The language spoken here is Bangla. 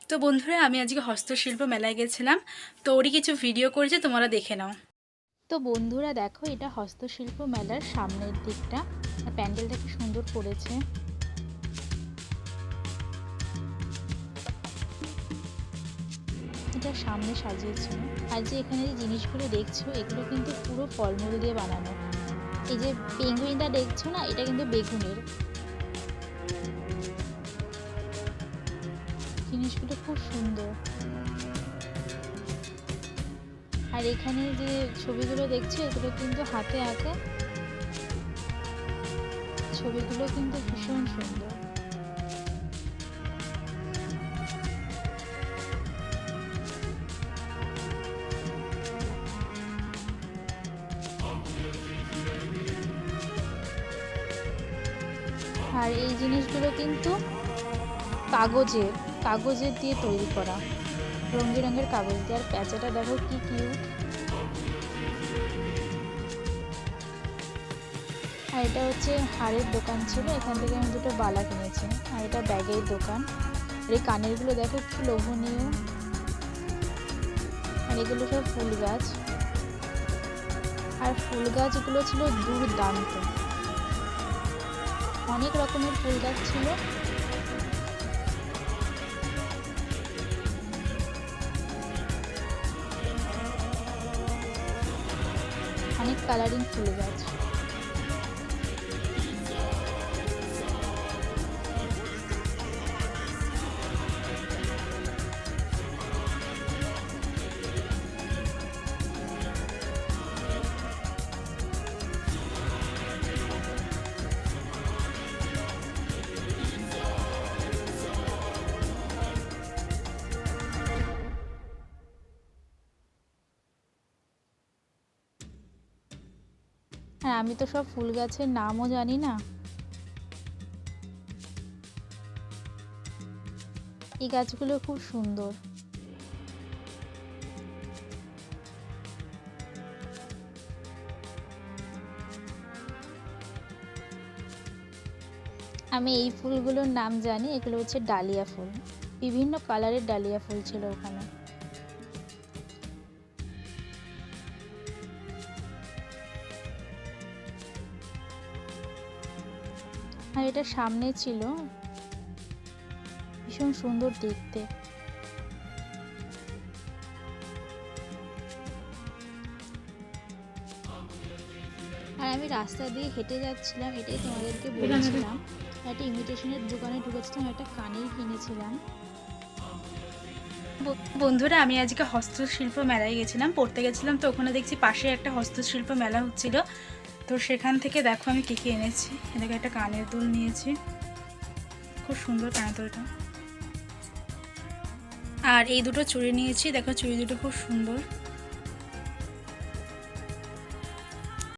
তো বন্ধুরা আমি আজকে হস্তশিল্প মেলায় গেছিলাম, তো ওরই কিছু ভিডিও করেছি, তোমরা দেখে নাও। তো বন্ধুরা দেখো, এটা হস্তশিল্প মেলার সামনের দিকটা। প্যান্ডেলটা কি সুন্দর করেছে। এটা সামনে সাজিয়েছে। আর যে এখানে যে জিনিসগুলো দেখছো, এগুলো কিন্তু পুরো ফলমূল দিয়ে বানানো। এই যে পেঙ্গুইনটা দেখছো না, এটা কিন্তু বেগুনের। জিনিসগুলো খুব সুন্দর। আর এখানে যে ছবিগুলো দেখছো, এগুলো কিন্তু হাতে আঁকা। ছবিগুলো কিন্তু ভীষণ সুন্দর। আর এই জিনিসগুলো কিন্তু কাগজের দিয়ে তৈরি করা, রঙ বেরঙের কাগজ দিয়ে। আর প্যাঁচাটা দেখো কি কিউট। আর এটা হচ্ছে হারের দোকান ছিল, এখান থেকে আমি দুটো বালা কিনেছি। আর এটা ব্যাগের দোকান। আর এই কানেরগুলো দেখো কি লোভনীয়। আর এগুলো সব ফুল গাছ। আর ফুল গাছগুলো ছিল দুর্দান্ত, অনেক রকমের ফুল গাছ ছিল। অনেক কালারিং ফুল গাছ। আর আমি তো সব ফুল গাছের নামও জানি না। এই গাছগুলো খুব সুন্দর। আমি এই ফুলগুলোর নাম জানি, এগুলো হচ্ছে ডালিয়া ফুল। বিভিন্ন কালারের ডালিয়া ফুল ছিল ওখানে। আর এটা সামনে ছিল, ভীষণ সুন্দর দেখতে। আর আমি রাস্তা দিয়ে হেঁটে যাচ্ছিলাম, এটাই তোমাদেরকে বলেছিলাম। একটা ইমিটেশনের দোকানে ঢুকেছিলাম, একটা কানের কিনেছিলাম। বন্ধুরা আমি আজকে হস্তশিল্প মেলায় গেছিলাম, পড়তে গেছিলাম, তো ওখানে দেখছি পাশে একটা হস্তশিল্প মেলা হচ্ছিল। তো সেখান থেকে দেখো আমি কী কী এনেছি। এদিকে একটা কানের দুল নিয়েছি, খুব সুন্দর কানের দুলটা। আর এই দুটো চুড়ি নিয়েছি, দেখো চুড়ি দুটো খুব সুন্দর।